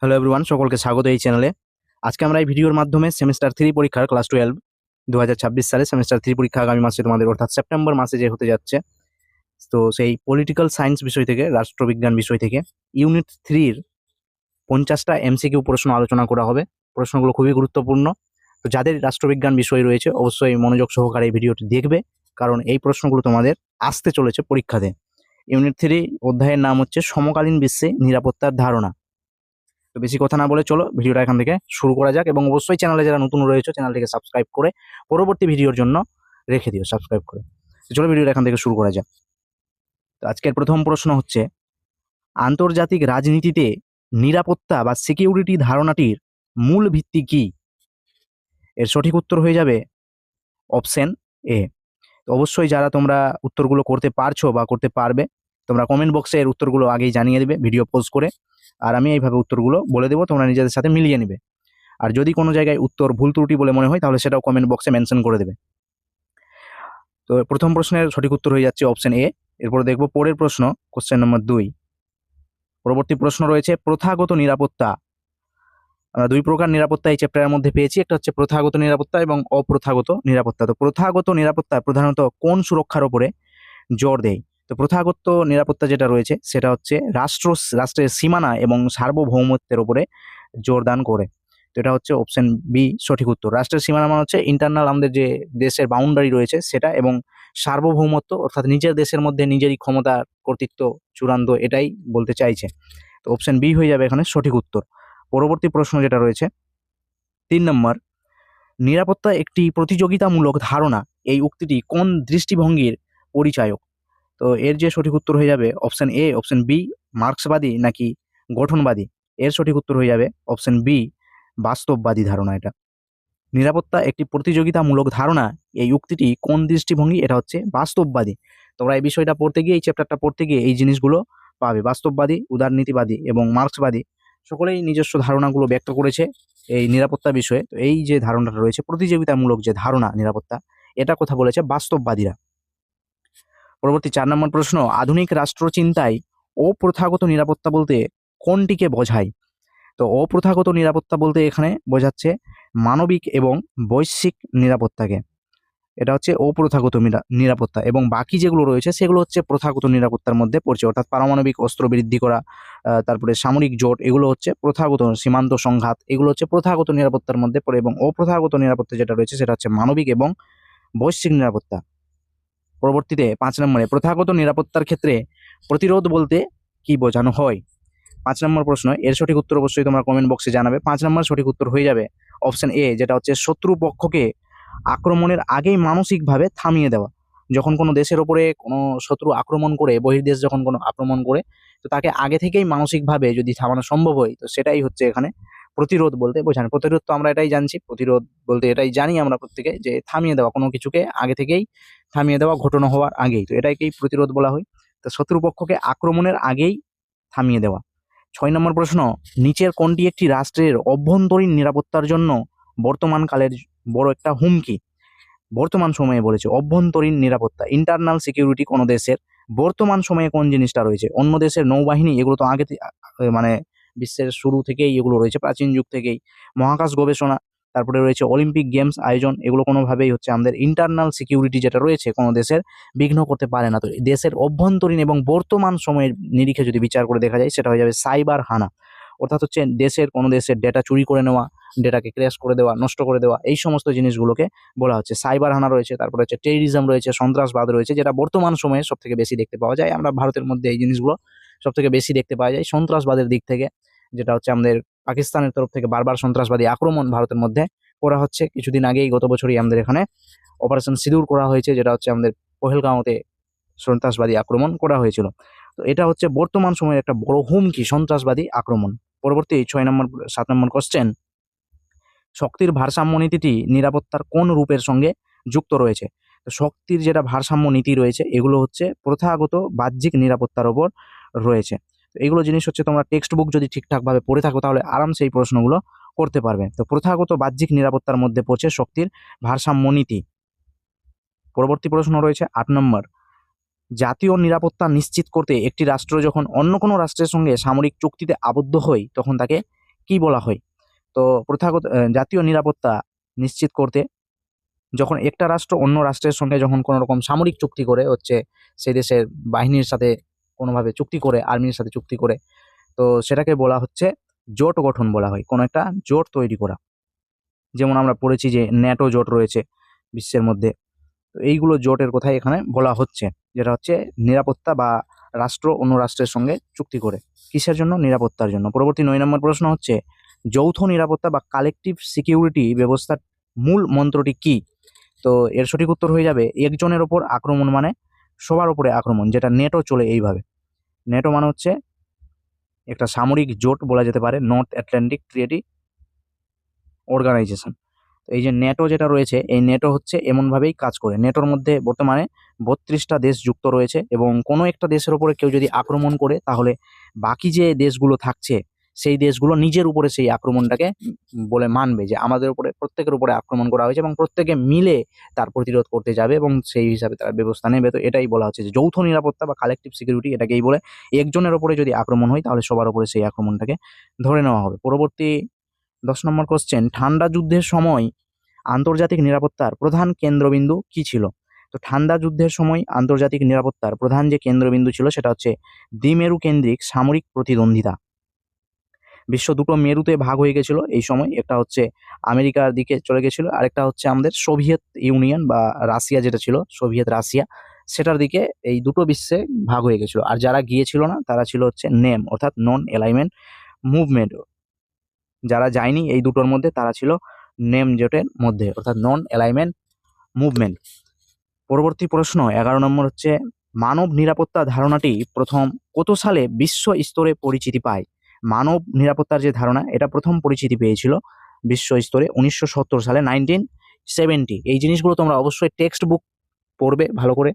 Hello everyone, সকলকে স্বাগত এই চ্যানেলে। আজকে আমরা এই ভিডিওর মাধ্যমে সেমিস্টার 3 পরীক্ষার ক্লাস 12 2026 সালে সেমিস্টার 3 পরীক্ষা আগামী মাসে তোমাদের অর্থাৎ সেপ্টেম্বর মাসে যে হতে যাচ্ছে, তো সেই পলিটিক্যাল সায়েন্স বিষয় থেকে, রাষ্ট্রবিজ্ঞান বিষয় থেকে ইউনিট 3-র 50টা এমসিকিউ প্রশ্ন আলোচনা করা হবে। প্রশ্নগুলো খুবই গুরুত্বপূর্ণ। তো যাদের রাষ্ট্রবিজ্ঞান বিষয় রয়েছে অবশ্যই মনোযোগ সহকারে এই ভিডিওটি দেখবে, কারণ এই প্রশ্নগুলো তোমাদের আসতে চলেছে পরীক্ষাতে। ইউনিট 3 অধ্যায়ের নাম হচ্ছে সমকালীন বিশ্বে নিরাপত্তার ধারণা। তো বেশি কথা না বলে চলো ভিডিওটা এখান থেকে শুরু করা যাক, এবং অবশ্যই চ্যানেলে যারা নতুন রয়েছে চ্যানেলটিকে সাবস্ক্রাইব করে পরবর্তী ভিডিওর জন্য রেখে দিও সাবস্ক্রাইব করে। তো চলো ভিডিওটা এখান থেকে শুরু করা যাক। তো আজকের প্রথম প্রশ্ন হচ্ছে, আন্তর্জাতিক রাজনীতিতে নিরাপত্তা বা সিকিউরিটি ধারণাটির মূল ভিত্তি কি? এর সঠিক উত্তর হয়ে যাবে অপশন এ। তো অবশ্যই যারা তোমরা উত্তরগুলো করতে পারছো বা করতে পারবে, তোমরা কমেন্ট বক্সে এর উত্তরগুলো আগেই জানিয়ে দেবে ভিডিও পোস্ট করে, আর আমি এইভাবে উত্তরগুলো বলে দেবো, তোমরা নিজেদের সাথে মিলিয়ে নেবে। আর যদি কোনো জায়গায় উত্তর ভুল ত্রুটি বলে মনে হয় তাহলে সেটাও কমেন্ট বক্সে মেনশন করে দেবে। তো প্রথম প্রশ্নের সঠিক উত্তর হয়ে যাচ্ছে অপশন এ। এরপরে দেখবো পরের প্রশ্ন, কোশ্চেন নম্বর 2। পরবর্তী প্রশ্ন রয়েছে প্রথাগত নিরাপত্তা। আমরা দুই প্রকার নিরাপত্তা এই চ্যাপ্টারের মধ্যে পেয়েছি, একটা হচ্ছে প্রথাগত নিরাপত্তা এবং অপ্রথাগত নিরাপত্তা। তো প্রথাগত নিরাপত্তা প্রধানত কোন সুরক্ষার উপরে জোর দেয়? তো প্রথাগত নিরাপত্তা যেটা রয়েছে সেটা হচ্ছে রাষ্ট্রের সীমানা এবং সার্বভৌমত্বের উপরে জোরদান করে। তো এটা হচ্ছে অপশন বি সঠিক উত্তর। রাষ্ট্রের সীমানা মানে হচ্ছে ইন্টারনাল, আমাদের যে দেশের বাউন্ডারি রয়েছে সেটা, এবং সার্বভৌমত্ব অর্থাৎ নিজের দেশের মধ্যে নিজেরই ক্ষমতা কর্তৃত্ব চূড়ান্ত, এটাই বলতে চাইছে। তো অপশন বি হয়ে যাবে এখানে সঠিক উত্তর। পরবর্তী প্রশ্ন যেটা রয়েছে 3 নম্বর, নিরাপত্তা একটি প্রতিযোগিতামূলক ধারণা, এই উক্তিটি কোন দৃষ্টিভঙ্গির পরিচায়ক? তো এর যে সঠিক উত্তর হয়ে যাবে অপশন এ, অপশন বি মার্ক্সবাদী নাকি গঠনবাদী? এর সঠিক উত্তর হয়ে যাবে অপশন বি বাস্তববাদী ধারণা। এটা নিরাপত্তা একটি প্রতিযোগিতামূলক ধারণা, এই উক্তিটি কোন দৃষ্টিভঙ্গি? এটা হচ্ছে বাস্তববাদী। তোমরা এই বিষয়টা পড়তে গিয়ে, এই চ্যাপ্টারটা পড়তে গিয়ে এই জিনিসগুলো পাবে। বাস্তববাদী, উদারনীতিবাদী এবং মার্ক্সবাদী সকলেই নিজস্ব ধারণাগুলো ব্যক্ত করেছে এই নিরাপত্তা বিষয়ে। তো এই যে ধারণাটা রয়েছে প্রতিযোগিতামূলক যে ধারণা নিরাপত্তা, এটা কথা বলেছে বাস্তববাদীরা। পরবর্তী 4 নম্বর প্রশ্ন, আধুনিক রাষ্ট্রচিন্তায় অপ্রথাগত নিরাপত্তা বলতে কোনটিকে বোঝায়? তো অপ্রথাগত নিরাপত্তা বলতে এখানে বোঝাচ্ছে মানবিক এবং বৈশ্বিক নিরাপত্তাকে। এটা হচ্ছে অপ্রথাগত নিরাপত্তা, এবং বাকি যেগুলো রয়েছে সেগুলো হচ্ছে প্রথাগত নিরাপত্তার মধ্যে পড়ছে, অর্থাৎ পারমাণবিক অস্ত্র বৃদ্ধি করা, তারপরে সামরিক জোট, এগুলো হচ্ছে প্রথাগত, সীমান্ত সংঘাত, এগুলো হচ্ছে প্রথাগত নিরাপত্তার মধ্যে পড়ে। এবং অপ্রথাগত নিরাপত্তা যেটা রয়েছে সেটা হচ্ছে মানবিক এবং বৈশ্বিক নিরাপত্তা। পরবর্তীতে 5 নম্বরে, প্রথাগত নিরাপত্তার ক্ষেত্রে প্রতিরোধ বলতে কি বোঝানো হয়? 5 নম্বর প্রশ্ন, এর সঠিক উত্তর অবশ্যই তোমরা কমেন্ট বক্সে জানাবে। 5 নম্বর সঠিক উত্তর হয়ে যাবে অপশন এ, যেটা হচ্ছে শত্রু পক্ষকে আক্রমণের আগেই মানসিকভাবে থামিয়ে দেওয়া। যখন কোনো দেশের ওপরে কোনো শত্রু আক্রমণ করে, বহির্দেশ যখন কোনো আক্রমণ করে, তো তাকে আগে থেকেই মানসিকভাবে যদি থামানো সম্ভব হয়, তো সেটাই হচ্ছে এখানে প্রতিরোধ বলতে বোঝানো। প্রতিরোধ তো আমরা এটাই জানছি, প্রতিরোধ বলতে এটাই জানি আমরা প্রত্যেকে, যে থামিয়ে দেওয়া, কোনো কিছুকে আগে থেকেই থামিয়ে দেওয়া, ঘটনা হওয়ার আগেই, তো এটাকেই প্রতিরোধ বলা হয়। তো শত্রুপক্ষকে আক্রমণের আগেই থামিয়ে দেওয়া। 6 নম্বর প্রশ্ন, নিচের কোনটি একটি রাষ্ট্রের অভ্যন্তরীণ নিরাপত্তার জন্য বর্তমানকালের বড় একটা হুমকি? বর্তমান সময়ে বলেছে অভ্যন্তরীণ নিরাপত্তা, ইন্টারনাল সিকিউরিটি কোনো দেশের বর্তমান সময়ে কোন জিনিসটা রয়েছে? অন্য দেশের নৌবাহিনী, এগুলো তো আগে মানে বিশ্বের শুরু থেকেই এগুলো রয়েছে, প্রাচীন যুগ থেকেই। মহাকাশ গবেষণা, তারপরে রয়েছে অলিম্পিক গেমস আয়োজন, এগুলো কোনোভাবেই হচ্ছে আমাদের ইন্টারনাল সিকিউরিটি যেটা রয়েছে কোনো দেশের বিঘ্ন করতে পারে না। তো দেশের অভ্যন্তরীণ এবং বর্তমান সময়ের নিরিখে যদি বিচার করে দেখা যায়, সেটা হয়ে যাবে সাইবার হানা, অর্থাৎ হচ্ছে কোনো দেশের ডেটা চুরি করে নেওয়া, ডেটাকে ক্র্যাশ করে দেওয়া, নষ্ট করে দেওয়া, এই সমস্ত জিনিসগুলোকে বলা হচ্ছে সাইবার হানা রয়েছে। তারপরে হচ্ছে টেররিজম রয়েছে, সন্ত্রাসবাদ রয়েছে, যেটা বর্তমান সময়ে সব থেকে বেশি দেখতে পাওয়া যায়। আমরা ভারতের মধ্যে এই জিনিসগুলো সব থেকে বেশি দেখতে পাওয়া যায় সন্ত্রাসবাদের দিক থেকে, যেটা হচ্ছে আমাদের পাকিস্তানের তরফ থেকে বারবার সন্ত্রাসবাদী আক্রমণ ভারতের মধ্যে করা হচ্ছে। কিছুদিন আগেই, গত বছরই আমাদের এখানে অপারেশন সিঁদুর করা হয়েছে, যেটা হচ্ছে আমাদের পহেলগাঁওতে সন্ত্রাসবাদী আক্রমণ করা হয়েছিল। তো এটা হচ্ছে বর্তমান সময়ের একটা বড় হুমকি, সন্ত্রাসবাদী আক্রমণ। পরবর্তী 7 নম্বর কোশ্চেন, শক্তির ভারসাম্য নীতিটি নিরাপত্তার কোন রূপের সঙ্গে যুক্ত রয়েছে? তো শক্তির যেটা ভারসাম্য নীতি রয়েছে, এগুলো হচ্ছে প্রথাগত বাহ্যিক নিরাপত্তার ওপর রয়েছে। তো এগুলো জিনিস হচ্ছে তোমরা টেক্সট বুক যদি ঠিকঠাকভাবে পড়ে থাকো তাহলে আরামসে এই প্রশ্নগুলো করতে পারবে। তো প্রথাগত বাহ্যিক নিরাপত্তার মধ্যে পড়ছে শক্তির ভারসাম্য নীতি। পরবর্তী প্রশ্ন রয়েছে 8 নম্বর, জাতীয় নিরাপত্তা নিশ্চিত করতে একটি রাষ্ট্র যখন অন্য কোনো রাষ্ট্রের সঙ্গে সামরিক চুক্তিতে আবদ্ধ হয় তখন তাকে কি বলা হয়? তো প্রথাগত জাতীয় নিরাপত্তা নিশ্চিত করতে যখন একটা রাষ্ট্র অন্য রাষ্ট্রের সঙ্গে যখন কোনো রকম সামরিক চুক্তি করে হচ্ছে সেই দেশের বাহিনীর সাথে কোনোভাবে চুক্তি করে, আর্মির সাথে চুক্তি করে, তো সেটাকে বলা হচ্ছে জোট গঠন বলা হয়, কোনো একটা জোট তৈরি করা। যেমন আমরা পড়েছি যে ন্যাটো জোট রয়েছে বিশ্বের মধ্যে, তো এইগুলো জোটের কথাই এখানে বলা হচ্ছে, যেটা হচ্ছে নিরাপত্তা বা রাষ্ট্র অন্য রাষ্ট্রের সঙ্গে চুক্তি করে। কিসের জন্য? নিরাপত্তার জন্য। পরবর্তী 9 নম্বর প্রশ্ন হচ্ছে যৌথ নিরাপত্তা বা কালেকটিভ সিকিউরিটি ব্যবস্থার মূল মন্ত্রটি কি? তো এর সঠিক উত্তর হয়ে যাবে একজনের ওপর আক্রমণ মানে সবার উপরে আক্রমণ, যেটা নেটো চলে এইভাবে। নেটো মানে হচ্ছে একটা সামরিক জোট বলা যেতে পারে, নর্থ আটলান্টিক ট্রিটি অর্গানাইজেশন। এই যে নেটো যেটা রয়েছে, এই নেটো হচ্ছে এমনভাবেই কাজ করে। নেটোর মধ্যে বর্তমানে 32টা দেশ যুক্ত রয়েছে, এবং কোনো একটা দেশের উপরে কেউ যদি আক্রমণ করে, তাহলে বাকি যে দেশগুলো থাকছে সেই দেশগুলো নিজের উপরে সেই আক্রমণটাকে বলে মানবে যে আমাদের উপরে, প্রত্যেকের উপরে আক্রমণ করা হয়েছে, এবং প্রত্যেকে মিলে তার প্রতিরোধ করতে যাবে এবং সেই হিসাবে তারা ব্যবস্থা নেবে। তো এটাই বলা হচ্ছে যে যৌথ নিরাপত্তা বা কালেকটিভ সিকিউরিটি, এটাকেই বলে। একজনের উপরে যদি আক্রমণ হয় তাহলে সবার উপরে সেই আক্রমণটাকে ধরে নেওয়া হবে। পরবর্তী 10 নম্বর কোশ্চেন, ঠান্ডা যুদ্ধের সময় আন্তর্জাতিক নিরাপত্তার প্রধান কেন্দ্রবিন্দু কি ছিল? তো ঠান্ডা যুদ্ধের সময় আন্তর্জাতিক নিরাপত্তার প্রধান যে কেন্দ্রবিন্দু ছিল সেটা হচ্ছে দ্বিমেরু কেন্দ্রিক সামরিক প্রতিদ্বন্দ্বিতা। বিশ্ব দুটো মেরুতে ভাগ হয়ে গেছিল এই সময়, একটা হচ্ছে আমেরিকার দিকে চলে গেছিল, আরেকটা হচ্ছে আমাদের সোভিয়েত ইউনিয়ন বা রাশিয়া যেটা ছিল, সোভিয়েত রাশিয়া, সেটার দিকে এই দুটো বিশ্বে ভাগ হয়ে গেছিল। আর যারা গিয়েছিল না তারা ছিল হচ্ছে নেম অর্থাৎ নন অ্যালাইনমেন্ট মুভমেন্ট। যারা যায়নি এই দুটোর মধ্যে তারা ছিল নেম জোটের মধ্যে অর্থাৎ নন অ্যালাইনমেন্ট মুভমেন্ট। পরবর্তী প্রশ্ন 11 নম্বর হচ্ছে মানব নিরাপত্তা ধারণাটি প্রথম কত সালে বিশ্ব স্তরে পরিচিতি পায়? মানব নিরাপত্তার যে ধারণা, এটা প্রথম পরিচিতি পেয়েছিল বিশ্ব স্তরে 1970 সালে, 1970। এই জিনিসগুলো তোমরা অবশ্যই টেক্সট বুক পড়বে ভালো করে,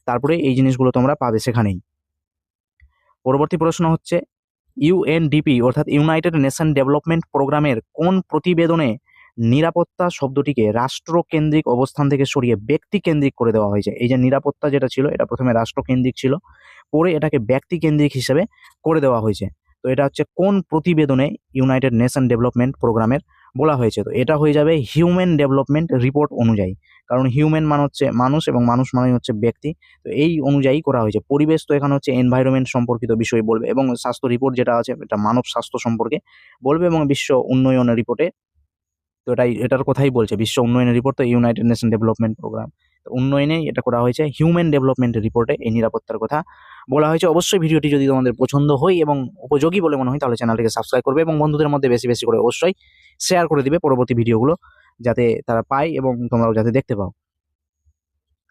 তারপরে এই জিনিসগুলো তোমরা পাবে সেখানেই। পরবর্তী প্রশ্ন হচ্ছে ইউএনডিপি অর্থাৎ ইউনাইটেড নেশন ডেভেলপমেন্ট প্রোগ্রামের কোন প্রতিবেদনে নিরাপত্তা শব্দটিকে রাষ্ট্রকেন্দ্রিক অবস্থান থেকে সরিয়ে ব্যক্তিকেন্দ্রিক করে দেওয়া হয়েছে? এই যে নিরাপত্তা যেটা ছিল এটা প্রথমে রাষ্ট্রকেন্দ্রিক ছিল, পরে এটাকে ব্যক্তিকেন্দ্রিক হিসেবে করে দেওয়া হয়েছে। তো এটা হচ্ছে কোন প্রতিবেদনে ইউনাইটেড নেশন ডেভেলপমেন্ট প্রোগ্রামের বলা হয়েছে? তো এটা হয়ে যাবে হিউম্যান ডেভেলপমেন্ট রিপোর্ট অনুযায়ী, কারণ হিউম্যান মানে হচ্ছে মানুষ এবং মানুষ মানে হচ্ছে ব্যক্তি। তো এই অনুযায়ী করা হয়েছে। পরিবেশ তো এখানে হচ্ছে এনভায়রনমেন্ট সম্পর্কিত বিষয় বলবে, এবং স্বাস্থ্য রিপোর্ট যেটা আছে এটা মানব স্বাস্থ্য সম্পর্কে বলবে, এবং বিশ্ব উন্নয়নের রিপোর্টে তো এটার কথাই বলছে। বিশ্ব উন্নয়নের রিপোর্ট তো ইউনাইটেড নেশন ডেভেলপমেন্ট প্রোগ্রাম, তো উন্নয়নেই এটা করা হয়েছে। হিউম্যান ডেভেলপমেন্ট রিপোর্টে এই নিরাপত্তার কথা বলা হয়েছে। অবশ্যই ভিডিওটি যদি তোমাদের পছন্দ হয় এবং উপযোগী বলে মনে হয় তাহলে চ্যানেলটিকে সাবস্ক্রাইব করবে এবং বন্ধুদের মধ্যে বেশি বেশি করে অবশ্যই শেয়ার করে দিবে পরবর্তী ভিডিওগুলো, যাতে তারা পায় এবং তোমরাও যাতে দেখতে পাও।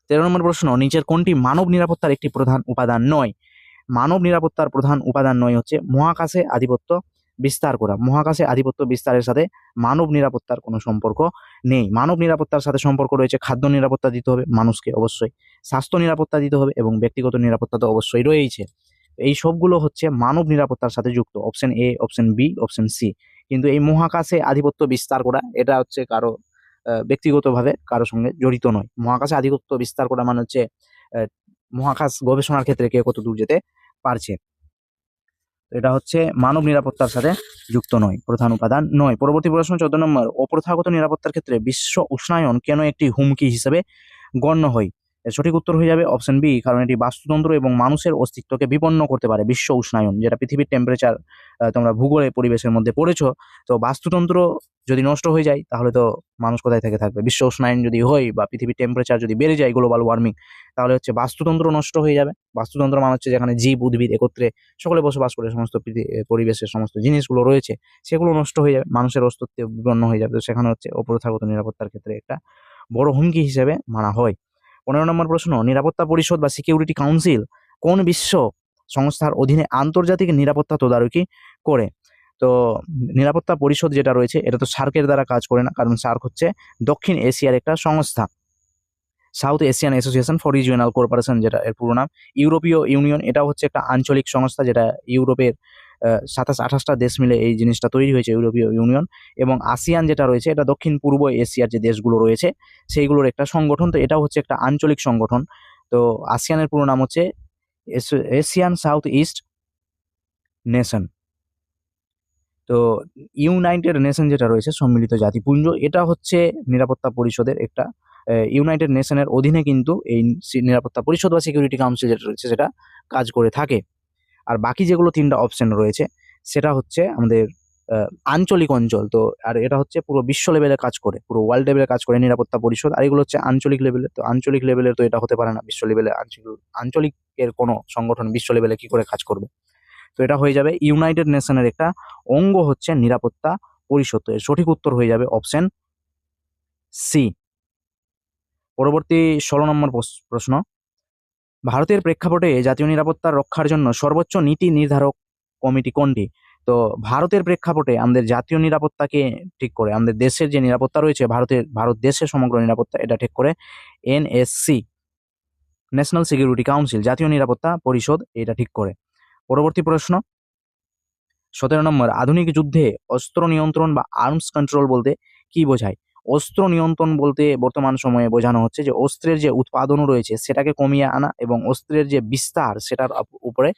13 নম্বর প্রশ্ন, নিচের কোনটি মানব নিরাপত্তার একটি প্রধান উপাদান নয়? মানব নিরাপত্তার প্রধান উপাদান নয় হচ্ছে মহাকাশে আধিপত্য বিস্তার করা। মহাকাশে আধিপত্য বিস্তারের সাথে মানব নিরাপত্তার কোনো সম্পর্ক নেই। মানব নিরাপত্তার সাথে সম্পর্ক রয়েছে খাদ্য নিরাপত্তা দিতে হবে মানুষকে অবশ্যই, স্বাস্থ্য নিরাপত্তা দিতে হবে, এবং ব্যক্তিগত নিরাপত্তা তো অবশ্যই রয়েছে। এই সবগুলো হচ্ছে মানব নিরাপত্তার সাথে যুক্ত। Option A, option B, option C. কিন্তু এই মহাকাশে আধিপত্য বিস্তার করা এটা হচ্ছে কারো ব্যক্তিগতভাবে কারো সঙ্গে জড়িত নয়। মহাকাশে আধিপত্য বিস্তার করা মানে হচ্ছে মহাকাশ গবেষণার ক্ষেত্রে কে কত দূর যেতে পারছে। এটা হচ্ছে মানব নিরাপত্তার সাথে যুক্ত নয়, প্রধান উপাদান নয়। পরবর্তী প্রশ্ন 14 নম্বর, অপ্রথাগত নিরাপত্তার ক্ষেত্রে বিশ্ব উষ্ণায়ন কেন একটি হুমকি হিসেবে গণ্য হয়? এর সঠিক উত্তর হয়ে যাবে অপশন বি, কারণ এটি বাস্তুতন্ত্র এবং মানুষের অস্তিত্বকে বিপন্ন করতে পারে। বিশ্ব উষ্ণায়ন যেটা পৃথিবীর টেম্পারেচার, তোমরা ভূগোলে পরিবেশের মধ্যে পড়েছো, তো বাস্তুতন্ত্র যদি নষ্ট হয়ে যায় তাহলে তো মানুষ কোথায় থেকে থাকবে? বিশ্ব উষ্ণায়ন যদি হয় বা পৃথিবীর টেম্পারেচার যদি বেড়ে যায়, গ্লোবাল ওয়ার্মিং, তাহলে হচ্ছে বাস্তুতন্ত্র নষ্ট হয়ে যাবে। বাস্তুতন্ত্র মানে হচ্ছে যেখানে জীব উদ্ভিদ একত্রে সকলে বসবাস করে, সমস্ত পরিবেশের সমস্ত জিনিসগুলো রয়েছে সেগুলো নষ্ট হয়ে যাবে, মানুষের অস্তিত্ব বিপন্ন হয়ে যাবে। তো সেখানে হচ্ছে অপ্রথাগত নিরাপত্তার ক্ষেত্রে একটা বড় হুমকি হিসেবে মানা হয়। 15 নম্বর প্রশ্ন, নিরাপত্তা পরিষদ বা সিকিউরিটি কাউন্সিল কোন বিশ্ব সংস্থার অধীনে আন্তর্জাতিক নিরাপত্তা তদারকি করে? তো নিরাপত্তা পরিষদ যেটা রয়েছে এটা তো সার্কের দ্বারা কাজ করে না, কারণ সার্ক হচ্ছে দক্ষিণ এশিয়ার একটা সংস্থা, south Asian association for regional cooperation যেটা এর পুরো নাম। ইউরোপীয় ইউনিয়ন এটা হচ্ছে একটা আঞ্চলিক সংস্থা, যেটা ইউরোপের 27-28টা দেশ মিলে এই জিনিসটা তৈরি হয়েছে, ইউরোপীয় ইউনিয়ন। এবং আসিয়ান যেটা রয়েছে এটা দক্ষিণ পূর্ব এশিয়ার যে দেশগুলো রয়েছে সেইগুলোর একটা সংগঠন, তো এটাও হচ্ছে একটা আঞ্চলিক সংগঠন। তো আসিয়ানের পুরো নাম হচ্ছে এশিয়ান সাউথ ইস্ট নেশন। তো ইউনাইটেড নেশন যেটা রয়েছে, সম্মিলিত জাতিপুঞ্জ, এটা হচ্ছে নিরাপত্তা পরিষদের একটা ইউনাইটেড নেশনের অধীনে কিন্তু এই নিরাপত্তা পরিষদ বা সিকিউরিটি কাউন্সিল যেটা রয়েছে সেটা কাজ করে থাকে। আর বাকি যেগুলো 3টা অপশন রয়েছে সেটা হচ্ছে আমাদের আঞ্চলিক অঞ্চল। তো আর এটা হচ্ছে পুরো বিশ্ব লেভেলে কাজ করে, পুরো ওয়ার্ল্ড লেভেলে কাজ করে নিরাপত্তা পরিষদ। আর এগুলো হচ্ছে আঞ্চলিক লেভেলে। তো আঞ্চলিক লেভেলের তো এটা হতে পারে না, বিশ্ব লেভেলে আঞ্চলিকের কোনো সংগঠন বিশ্ব লেভেলে কি করে কাজ করবে। তো এটা হয়ে যাবে ইউনাইটেড নেশনের একটা অঙ্গ হচ্ছে নিরাপত্তা পরিষদ। তো এর সঠিক উত্তর হয়ে যাবে অপশন সি। পরবর্তী 16 নম্বর প্রশ্ন, ভারতের প্রেক্ষাপটে জাতীয় নিরাপত্তা রক্ষার জন্য সর্বোচ্চ নীতি নির্ধারক কমিটি কোনটি? তো ভারতের প্রেক্ষাপটে আমাদের জাতীয় নিরাপত্তাকে ঠিক করে, আমাদের দেশের যে নিরাপত্তা রয়েছে, ভারত দেশের সমগ্র নিরাপত্তা, এটা ঠিক করে এনএসসি, ন্যাশনাল সিকিউরিটি কাউন্সিল, জাতীয় নিরাপত্তা পরিষদ, এটা ঠিক করে। পরবর্তী প্রশ্ন 17 নম্বর, আধুনিক যুদ্ধে অস্ত্র নিয়ন্ত্রণ বা আর্মস কন্ট্রোল বলতে কি বোঝায়? অস্ত্র নিয়ন্ত্রণ বলতে বর্তমান সময়ে বোঝানো হচ্ছে যে অস্ত্রের যে উৎপাদন রয়েছে সেটাকে কমিয়ে আনা এবং অস্ত্রের যে বিস্তার সেটার উপরে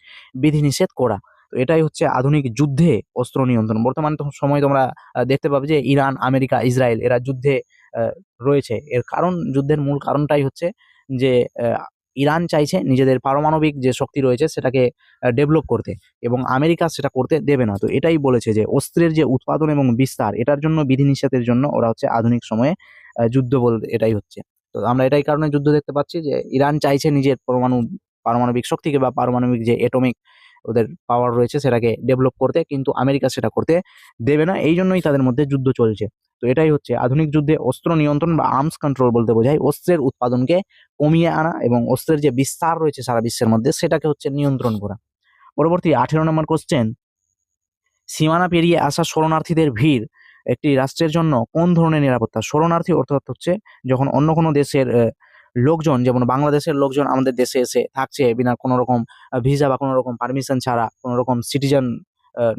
বিধিনিষেধ করা। তো এটাই হচ্ছে আধুনিক যুদ্ধে অস্ত্র নিয়ন্ত্রণ। বর্তমান সময় তোমরা দেখতে পাবে যে ইরান, আমেরিকা, ইসরায়েল এরা যুদ্ধে রয়েছে। এর কারণ, যুদ্ধের মূল কারণটাই হচ্ছে যে ইরান চাইছে নিজেদের পারমাণবিক যে শক্তি রয়েছে সেটাকে ডেভেলপ করতে, এবং আমেরিকা সেটা করতে দেবে না। তো এটাই বলেছে যে অস্ত্রের যে উৎপাদন এবং বিস্তার, এটার জন্য বিধিনিষেধের জন্য ওরা হচ্ছে আধুনিক সময়ে যুদ্ধ বলতে এটাই হচ্ছে। তো আমরা এটাই কারণে যুদ্ধ দেখতে পাচ্ছি যে ইরান চাইছে নিজের পারমাণবিক শক্তিকে বা পারমাণবিক যে এটমিক ওদের পাওয়ার রয়েছে সেটাকে ডেভেলপ করতে, কিন্তু আমেরিকা সেটা করতে দেবে না। এই জন্যই তাদের মধ্যে যুদ্ধ চলছে। তো এটাই হচ্ছে আধুনিক যুদ্ধে অস্ত্র নিয়ন্ত্রণ বা আর্মস কন্ট্রোল বলতে বোঝায় অস্ত্রের উৎপাদনকে কমিয়ে আনা এবং অস্ত্রের যে বিস্তার রয়েছে সারা বিশ্বের মধ্যে সেটাকে হচ্ছে নিয়ন্ত্রণ করা। পরবর্তী 18 নম্বর কোশ্চেন, সীমানা পেরিয়ে আসা শরণার্থীদের ভিড় একটি রাষ্ট্রের জন্য কোন ধরনের নিরাপত্তা? শরণার্থী অর্থাৎ হচ্ছে যখন অন্য কোনো দেশের লোকজন, যেমন বাংলাদেশের লোকজন আমাদের দেশে এসে থাকছে বিনা কোনো রকম ভিসা বা কোনো রকম পারমিশন ছাড়া, কোনো রকম সিটিজেন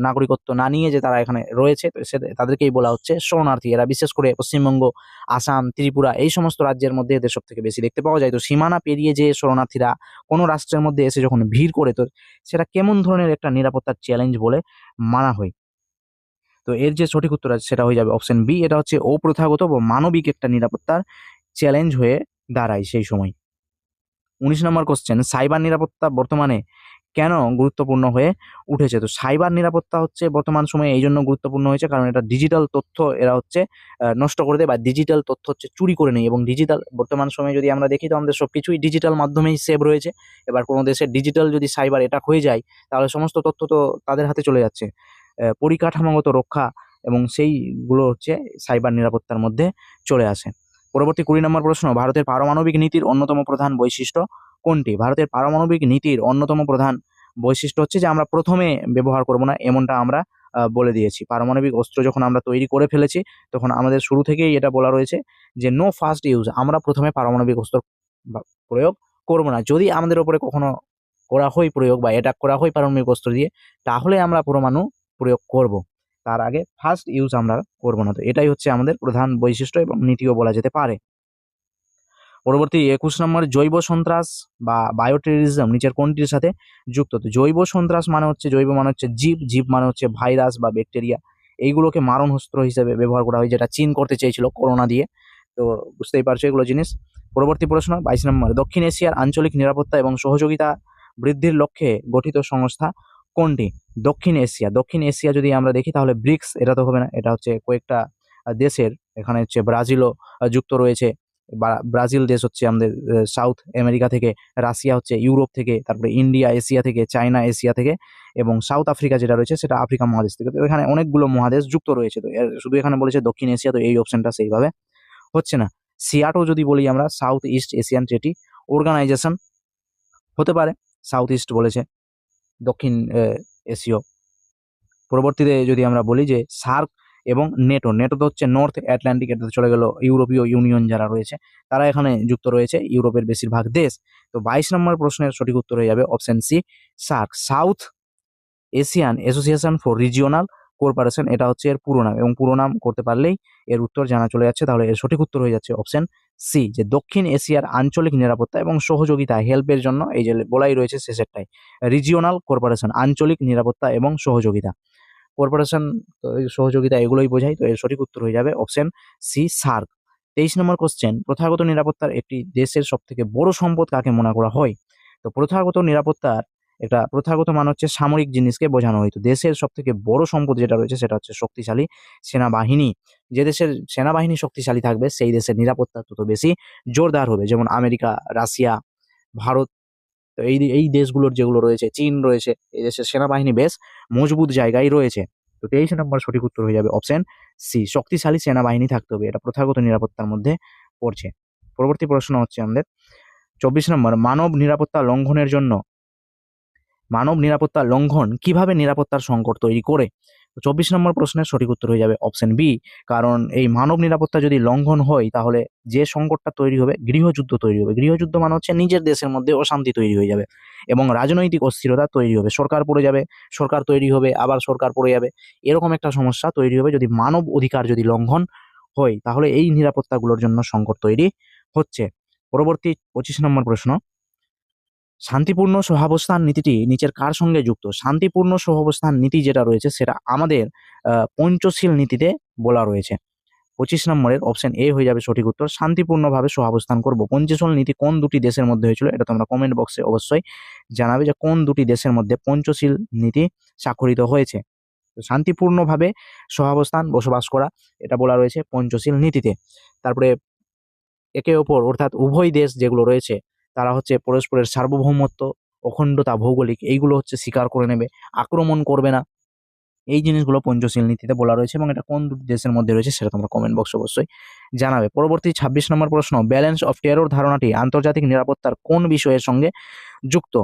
নাগরিকত্ব না নিয়ে যে তারা এখানে রয়েছে, তো তাদেরকেই বলা হচ্ছে শরণার্থী। এরা বিশেষ করে পশ্চিমবঙ্গ, আসাম, ত্রিপুরা এই সমস্ত রাজ্যের মধ্যে এদের সব থেকে বেশি দেখতে পাওয়া যায়। তো সীমানা পেরিয়ে যে শরণার্থীরা কোনো রাষ্ট্রের মধ্যে এসে যখন ভিড় করে, তো সেটা কেমন ধরনের একটা নিরাপত্তার চ্যালেঞ্জ বলে মানা হয়? তো এর যে সঠিক উত্তর আছে সেটা হয়ে যাবে অপশন বি। এটা হচ্ছে অপ্রথাগত বা মানবিক একটা নিরাপত্তার চ্যালেঞ্জ হয়ে দাঁড়ায় সেই সময়। 19 নম্বর কোশ্চেন, সাইবার নিরাপত্তা বর্তমানে কেন গুরুত্বপূর্ণ হয়ে উঠেছে? তো সাইবার নিরাপত্তা হচ্ছে বর্তমান সময়ে এই জন্য গুরুত্বপূর্ণ হয়েছে কারণ এটা ডিজিটাল তথ্য এরা হচ্ছে নষ্ট করে দেয়, বা ডিজিটাল তথ্য হচ্ছে চুরি করে নেয়। এবং ডিজিটাল বর্তমান সময়ে যদি আমরা দেখি তো আমাদের সবকিছুই ডিজিটাল মাধ্যমেই সেভ রয়েছে। এবার কোনো দেশের ডিজিটাল যদি সাইবার অ্যাটাক হয়ে যায় তাহলে সমস্ত তথ্য তো তাদের হাতে চলে যাচ্ছে। পরিকাঠামোগত রক্ষা এবং সেইগুলো হচ্ছে সাইবার নিরাপত্তার মধ্যে চলে আসে। পরবর্তী 20 নম্বর প্রশ্ন, ভারতের পারমাণবিক নীতির অন্যতম প্রধান বৈশিষ্ট্য কোনটি? ভারতের পারমাণবিক নীতির অন্যতম প্রধান বৈশিষ্ট্য হচ্ছে যে আমরা প্রথমে ব্যবহার করব না, এমনটা আমরা বলে দিয়েছি। পারমাণবিক অস্ত্র যখন আমরা তৈরি করে ফেলেছি তখন আমাদের শুরু থেকেই এটা বলা রয়েছে যে নো ফার্স্ট ইউজ, আমরা প্রথমে পারমাণবিক অস্ত্র প্রয়োগ করব না। যদি আমাদের উপরে কখনো করা হয় প্রয়োগ বা অ্যাটাক করা হয় পারমাণবিক অস্ত্র দিয়ে, তাহলে আমরা পরমাণু প্রয়োগ করব, তার আগে ফার্স্ট ইউজ আমরা করব না। তো এটাই হচ্ছে আমাদের প্রধান বৈশিষ্ট্য এবং নীতিও বলা যেতে পারে। পরবর্তী 21 নম্বর, জৈব সন্ত্রাস বা বায়োটেররিজম নিচের কোনটির সাথে যুক্ত? তো জৈব সন্ত্রাস মানে হচ্ছে, জৈব মানে হচ্ছে জীব, জীব মানে হচ্ছে ভাইরাস বা ব্যাকটেরিয়া, এইগুলোকে মারণাস্ত্র হিসেবে ব্যবহার করা হয়, যেটা চীন করতে চেয়েছিল করোনা দিয়ে। তো বুঝতেই পারছো এগুলো জিনিস। পরবর্তী প্রশ্ন 22 নম্বর, দক্ষিণ এশিয়ার আঞ্চলিক নিরাপত্তা এবং সহযোগিতা বৃদ্ধির লক্ষ্যে গঠিত সংস্থা কোনটি? দক্ষিণ এশিয়া, দক্ষিণ এশিয়া যদি আমরা দেখি তাহলে ব্রিক্স, এটা তো হবে না, এটা হচ্ছে কয়েকটা দেশের, এখানে হচ্ছে ব্রাজিলও যুক্ত রয়েছে। ব্রাজিল দেশ হচ্ছে আমাদের সাউথ আমেরিকা থেকে, রাশিয়া হচ্ছে ইউরোপ থেকে, তারপরে ইন্ডিয়া এশিয়া থেকে, চায়না এশিয়া থেকে, এবং সাউথ আফ্রিকা যেটা রয়েছে সেটা আফ্রিকা মহাদেশ থেকে। তো এখানে অনেকগুলো মহাদেশ যুক্ত রয়েছে। তো শুধু এখানে বলেছে দক্ষিণ এশিয়া, তো এই অপশনটা সেইভাবে হচ্ছে না। সিয়াটো যদি বলি আমরা, South East Asian treaty organization হতে পারে, সাউথ ইস্ট বলেছে, দক্ষিণ এশীয়। পরবর্তীতে যদি আমরা বলি যে সার্ক এবং নেটো, নেটো তো হচ্ছে নর্থ আটলান্টিক, এটাতে চলে গেল ইউরোপীয় ইউনিয়ন যারা রয়েছে তারা এখানে যুক্ত রয়েছে, ইউরোপের বেশিরভাগ দেশ। তো 22 নম্বর প্রশ্নের সঠিক উত্তর হয়ে যাবে option C, SAARC, South Asian association for regional cooperation, এটা হচ্ছে এর পুরো নাম, এবং পুরো নাম করতে পারলেই এর উত্তর জানা চলে যাচ্ছে। তাহলে এর সঠিক উত্তর হয়ে যাচ্ছে অপশন সি, যে দক্ষিণ এশিয়ার আঞ্চলিক নিরাপত্তা এবং সহযোগিতা হেল্পের জন্য, এই যে বলাই রয়েছে শেষেরটাই, রিজিওনাল কোঅপারেশন, আঞ্চলিক নিরাপত্তা এবং সহযোগিতা। কোঅপারেশন, সহযোগিতা, এগুলোই বোঝায়। তো এর সঠিক উত্তর হয়ে যাবে অপশন সি, সার্ক। 23 নম্বর কোশ্চেন, প্রথাগত নিরাপত্তার একটি দেশের সব থেকে বড় সম্পদ কাকে মনে করা হয়? তো প্রথাগত নিরাপত্তার একটা প্রথাগত মানে হচ্ছে সামরিক জিনিসকে বোঝানো হয়। তো দেশের সব থেকে বড় সম্পদ যেটা রয়েছে সেটা হচ্ছে শক্তিশালী সেনাবাহিনী। যে দেশের সেনাবাহিনী শক্তিশালী থাকবে সেই দেশের নিরাপত্তা তত বেশি জোরদার হবে। যেমন আমেরিকা, রাশিয়া, ভারত, তো এই দেশগুলোর যেগুলো রয়েছে, চীন রয়েছে, এই দেশের সেনাবাহিনী বেশ মজবুত জায়গায় রয়েছে। তো 23 নম্বর সঠিক উত্তর হয়ে যাবে অপশন সি, শক্তিশালী সেনাবাহিনী থাকতে হবে। এটা প্রথাগত নিরাপত্তার মধ্যে পড়ছে। পরবর্তী প্রশ্ন হচ্ছে আমাদের 24 নম্বর, মানব নিরাপত্তা লঙ্ঘন কিভাবে নিরাপত্তার সংকট তৈরি করে? তো 24 নম্বর প্রশ্নের সঠিক উত্তর হয়ে যাবে অপশন বি, কারণ এই মানব নিরাপত্তা যদি লঙ্ঘন হয় তাহলে যে সংকটটা তৈরি হবে, গৃহযুদ্ধ তৈরি হবে। গৃহযুদ্ধ মানে হচ্ছে নিজের দেশের মধ্যে অশান্তি তৈরি হয়ে যাবে এবং রাজনৈতিক অস্থিরতা তৈরি হবে। সরকার পড়ে যাবে, সরকার তৈরি হবে, আবার সরকার পড়ে যাবে, এরকম একটা সমস্যা তৈরি হবে যদি মানব অধিকার যদি লঙ্ঘন হয়, তাহলে এই নিরাপত্তাগুলোর জন্য সংকট তৈরি হচ্ছে। পরবর্তী 25 নম্বর প্রশ্ন, শান্তিপূর্ণ সহাবস্থান নীতিটি নিচের কার সঙ্গে যুক্ত? শান্তিপূর্ণ সহাবস্থান নীতি যেটা রয়েছে সেটা আমাদের পঞ্চশীল নীতিতে বলা রয়েছে। 25 নম্বরের অপশন এ হয়ে যাবে সঠিক উত্তর, শান্তিপূর্ণভাবে সহাবস্থান করব। পঞ্চশীল নীতি কোন দুটি দেশের মধ্যে হয়েছিল? এটা তোমরা কমেন্ট বক্সে অবশ্যই জানাবে যে কোন দুটি দেশের মধ্যে পঞ্চশীল নীতি স্বাক্ষরিত হয়েছে। তো শান্তিপূর্ণভাবে সহাবস্থান বসবাস করা, এটা বলা রয়েছে পঞ্চশীল নীতিতে। তারপরে একে অপর অর্থাৎ উভয় দেশ যেগুলো রয়েছে তারা হচ্ছে পরস্পরের সার্বভৌমত্ব, অখণ্ডতা, ভৌগোলিক এইগুলো হচ্ছে স্বীকার করে নেবে, আক্রমণ করবে না। এই জিনিসগুলো পঞ্চশীল নীতিতে বলা রয়েছে এবং এটা কোন দুটি দেশের মধ্যে রয়েছে সেটা তোমরা কমেন্ট বক্সে অবশ্যই জানাবে। পরবর্তী 26 নম্বর প্রশ্ন, ব্যালেন্স অফ টেরর ধারণাটি আন্তর্জাতিক নিরাপত্তার কোন বিষয়ের সঙ্গে যুক্ত?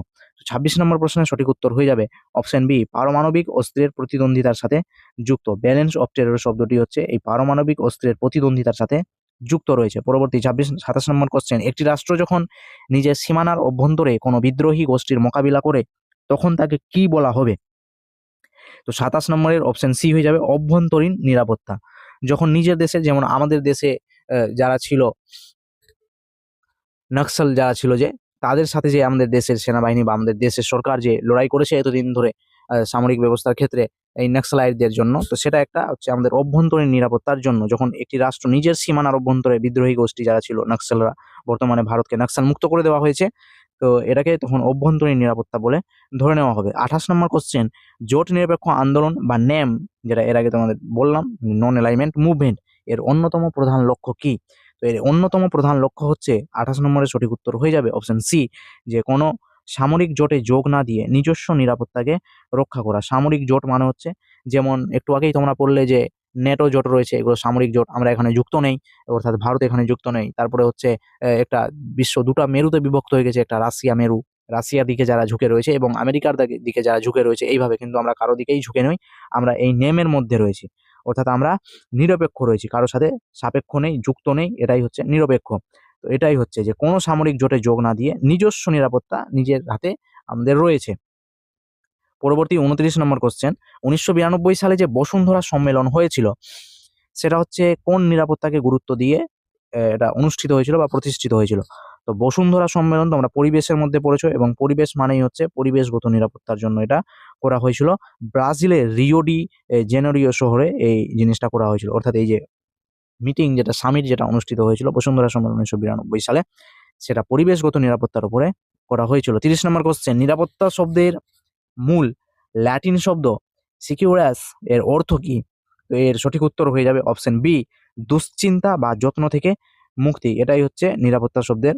26 নম্বর প্রশ্নের সঠিক উত্তর হয়ে যাবে অপশন বি, পারমাণবিক অস্ত্রের প্রতিদ্বন্দ্বিতার সাথে যুক্ত। ব্যালেন্স অফ টেরর শব্দটি হচ্ছে এই পারমাণবিক অস্ত্রের প্রতিদ্বন্দ্বিতার সাথে যুক্ত রয়েছে। পরবর্তী 27 নম্বর কোশ্চেন, একটি রাষ্ট্র যখন নিজের সীমানার অভ্যন্তরে কোনো বিদ্রোহী গোষ্ঠীর মোকাবিলা করে তখন তাকে কি বলা হবে? তো 27 নম্বরের অপশন সি হয়ে যাবে অভ্যন্তরীণ নিরাপত্তা। যখন নিজের দেশে, যেমন আমাদের দেশে যারা ছিল নক্সাল, যারা ছিল যে তাদের সাথে যে আমাদের দেশের সেনাবাহিনী বা আমাদের দেশের সরকার যে লড়াই করেছে এতদিন ধরে সামরিক ব্যবস্থার ক্ষেত্রে এই নক্সালাইটদের জন্য, তো সেটা একটা হচ্ছে আমাদের অভ্যন্তরীণ নিরাপত্তার জন্য। যখন একটি রাষ্ট্র নিজের সীমানার অভ্যন্তরে বিদ্রোহী গোষ্ঠী যারা ছিল নক্সালরা, বর্তমানে ভারতকে নক্সাল মুক্ত করে দেওয়া হয়েছে, তো এটাকে তখন অভ্যন্তরীণ নিরাপত্তা বলে ধরে নেওয়া হবে। 28 নম্বর কোশ্চেন, জোট নিরপেক্ষ আন্দোলন বা ন্যাম, যেটা এর আগে তোমাদের বললাম, নন অ্যালাইনমেন্ট মুভমেন্ট, এর অন্যতম প্রধান লক্ষ্য কি? তো এর অন্যতম প্রধান লক্ষ্য হচ্ছে 28 নম্বরের সঠিক উত্তর হয়ে যাবে অপশন সি, যে কোনো সামরিক জোটে যোগ না দিয়ে নিজস্ব নিরাপত্তাকে রক্ষা করা। সামরিক জোট মানে হচ্ছে, যেমন একটু আগেই তোমরা পড়লে যে নেটো জোট রয়েছে, এগুলো সামরিক জোট, আমরা এখানে যুক্ত নেই, অর্থাৎ ভারত এখানে যুক্ত নেই। তারপরে হচ্ছে একটা বিশ্ব দুটা মেরুতে বিভক্ত হয়ে গেছে, একটা রাশিয়া মেরু, রাশিয়ার দিকে যারা ঝুঁকে রয়েছে এবং আমেরিকার দিকে যারা ঝুঁকে রয়েছে, এইভাবে কিন্তু আমরা কারো দিকেই ঝুঁকে নই, আমরা এই নেমের মধ্যে রয়েছি, অর্থাৎ আমরা নিরপেক্ষ রয়েছি, কারোর সাথে সাপেক্ষ নেই, যুক্ত নেই, এটাই হচ্ছে নিরপেক্ষ। তো এটাই হচ্ছে যে কোনো সামরিক জোটে যোগ না দিয়ে নিজস্ব নিরাপত্তা নিজের হাতে আমাদের রয়েছে। পরবর্তী 29 নম্বর কোশ্চেন, 1992 সালে যে বসুন্ধরা সম্মেলন হয়েছিল সেটা হচ্ছে কোন নিরাপত্তাকে গুরুত্ব দিয়ে এটা অনুষ্ঠিত হয়েছিল বা প্রতিষ্ঠিত হয়েছিল? তো বসুন্ধরা সম্মেলন তোমরা পরিবেশের মধ্যে পড়েছো এবং পরিবেশ মানেই হচ্ছে পরিবেশগত নিরাপত্তার জন্য এটা করা হয়েছিল। ব্রাজিলের রিও ডি জেনেরিও শহরে এই জিনিসটা করা হয়েছিল, অর্থাৎ এই যে মিটিং, যেটা সামিট যেটা অনুষ্ঠিত হয়েছিল বসুন্ধরা সম্মেলন 1992 সালে, সেটা পরিবেশগত নিরাপত্তার উপরে করা হয়েছিল। 30 নম্বর কোশ্চেন, নিরাপত্তা শব্দের মূল ল্যাটিন শব্দ সিকিউরাস এর অর্থ কি? তো এর সঠিক উত্তর হয়ে যাবে অপশন বি, দুশ্চিন্তা বা যত্ন থেকে মুক্তি। এটাই হচ্ছে নিরাপত্তা শব্দের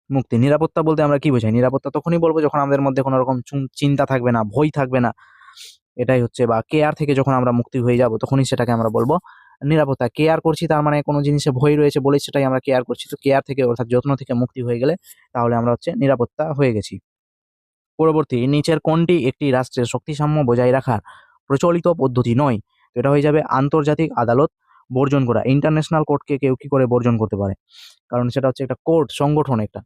মুক্তি। নিরাপত্তা বলতে আমরা কি বোঝাই? নিরাপত্তা তখনই বলবো যখন আমাদের মধ্যে কোনো রকম চিন্তা থাকবে না, ভয় থাকবে না, এটাই হচ্ছে, বা কেয়ার থেকে যখন আমরা মুক্তি হয়ে যাব তখনই সেটাকে আমরা বলবো নিরাপত্তা। কেয়ার করছি তার মানে কোনো জিনিসে ভয় রয়েছে বলেই সেটাই আমরা কেয়ার করছি। তো কেয়ার থেকে অর্থাৎ যত্ন থেকে মুক্তি হয়ে গেলে তাহলে আমরা হচ্ছে নিরাপত্তা হয়ে গেছি। পরবর্তী, নিচের কোনটি একটি রাষ্ট্রের শক্তিসাম্য বজায় রাখার প্রচলিত পদ্ধতি নয়? তো এটা হয়ে যাবে আন্তর্জাতিক আদালত বর্জন করা। ইন্টারন্যাশনাল কোর্টকে কেউ কি করে বর্জন করতে পারে? কারণ সেটা হচ্ছে একটা কোর্ট, সংগঠন একটা,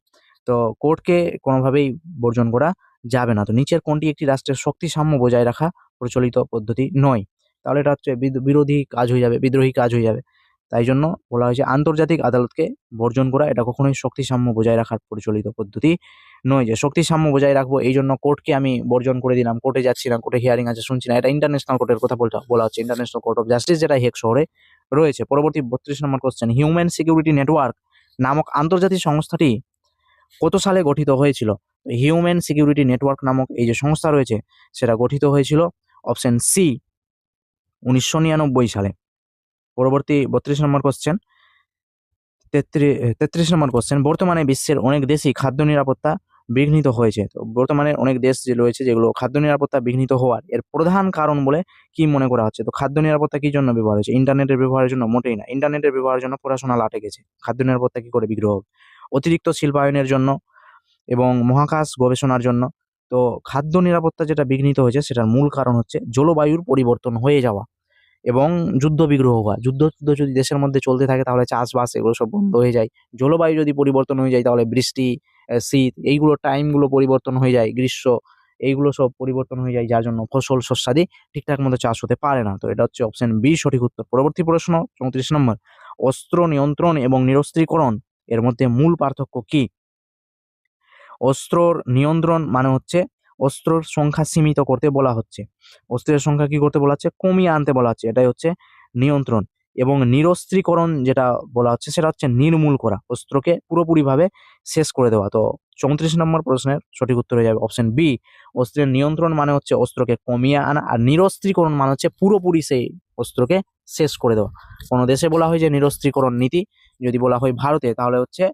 তো কোর্টকে কোনোভাবেই বর্জন করা যাবে না। তো নিচের কোনটি একটি রাষ্ট্রের শক্তিসাম্য বজায় রাখা প্রচলিত পদ্ধতি নয়? তাহলে এটা হচ্ছে বিরোধী কাজ হয়ে যাবে, বিদ্রোহী কাজ হয়ে যাবে। তাই জন্য বলা হয়েছে আন্তর্জাতিক আদালতকে বর্জন করা এটা কখনোই শক্তিসাম্য বজায় রাখার প্রচলিত পদ্ধতি নয় যে শক্তি সাম্য বজায় রাখবো এই জন্য কোর্টকে আমি বর্জন করে দিলাম, কোর্টে যাচ্ছি না, কোর্টে হিয়ারিং আছে শুনছি না। এটা ইন্টারন্যাশনাল কোর্টের কথা বলা হচ্ছে, ইন্টারন্যাশনাল কোর্ট অফ জাস্টিস, যেটা হেগ শহরে রয়েছে। পরবর্তী 32 নম্বর কোশ্চেন, হিউম্যান সিকিউরিটি নেটওয়ার্ক নামক আন্তর্জাতিক সংস্থাটি কত সালে গঠিত হয়েছিল? হিউম্যান সিকিউরিটি নেটওয়ার্ক নামক এই যে সংস্থা রয়েছে সেটা গঠিত হয়েছিল অপশন সি 1999 সালে। পরবর্তী 32 নম্বর কোশ্চেন, 33 নম্বর কোশ্চেন, বর্তমানে বিশ্বের অনেক দেশই খাদ্য নিরাপত্তা বিঘ্নিত হয়েছে। তো বর্তমানে অনেক দেশ যে রয়েছে যেগুলো খাদ্য নিরাপত্তা বিঘ্নিত হওয়ার এর প্রধান কারণ বলে কি মনে করা হচ্ছে? তো খাদ্য নিরাপত্তা কি জন্য ব্যবহার হচ্ছে? ইন্টারনেটের ব্যবহারের জন্য? মোটেই না। ইন্টারনেটের ব্যবহারের জন্য পড়াশোনা লাটে গেছে, খাদ্য নিরাপত্তা কি করে বিগ্রহ হবে? অতিরিক্ত শিল্পায়নের জন্য এবং মহাকাশ গবেষণার জন্য। তো খাদ্য নিরাপত্তা যেটা বিঘ্নিত হয়েছে সেটার মূল কারণ হচ্ছে জলবায়ুর পরিবর্তন হয়ে যাওয়া এবং যুদ্ধ বিগ্রহ হওয়া। যুদ্ধ যদি দেশের মধ্যে চলতে থাকে তাহলে চাষবাস এগুলো সব বন্ধ হয়ে যায়। জলবায়ু যদি পরিবর্তন হয়ে যায় তাহলে বৃষ্টি, শীত এইগুলো টাইমগুলো পরিবর্তন হয়ে যায়, গ্রীষ্ম এইগুলো সব পরিবর্তন হয়ে যায়, যার জন্য ফসল শস্যাদি ঠিকঠাক মতো চাষ হতে পারে না। তো এটা হচ্ছে অপশন বি সঠিক উত্তর। পরবর্তী প্রশ্ন 34 নম্বর, অস্ত্র নিয়ন্ত্রণ এবং নিরস্ত্রীকরণ এর মধ্যে মূল পার্থক্য কি? অস্ত্রর নিয়ন্ত্রণ মানে হচ্ছে অস্ত্রর সংখ্যা সীমিত করতে বলা হচ্ছে, অস্ত্রের সংখ্যা কি করতে বলা হচ্ছে? কমিয়ে আনতে বলা হচ্ছে, এটাই হচ্ছে নিয়ন্ত্রণ। এবং নিরস্ত্রীকরণ যেটা বলা হচ্ছে সেটা হচ্ছে নির্মূল করা, অস্ত্রকে পুরোপুরিভাবে শেষ করে দেওয়া। তো 34 নম্বর প্রশ্নের সঠিক উত্তর হয়ে যাবে অপশন বি। অস্ত্রের নিয়ন্ত্রণ মানে হচ্ছে অস্ত্রকে কমিয়ে আনা, আর নিরস্ত্রীকরণ মানে হচ্ছে পুরোপুরি সেই অস্ত্রকে শেষ করে দেওয়া। কোনো দেশে বলা হয় যে নিরস্ত্রীকরণ নীতি, যদি বলা হয় ভারতে তাহলে হচ্ছে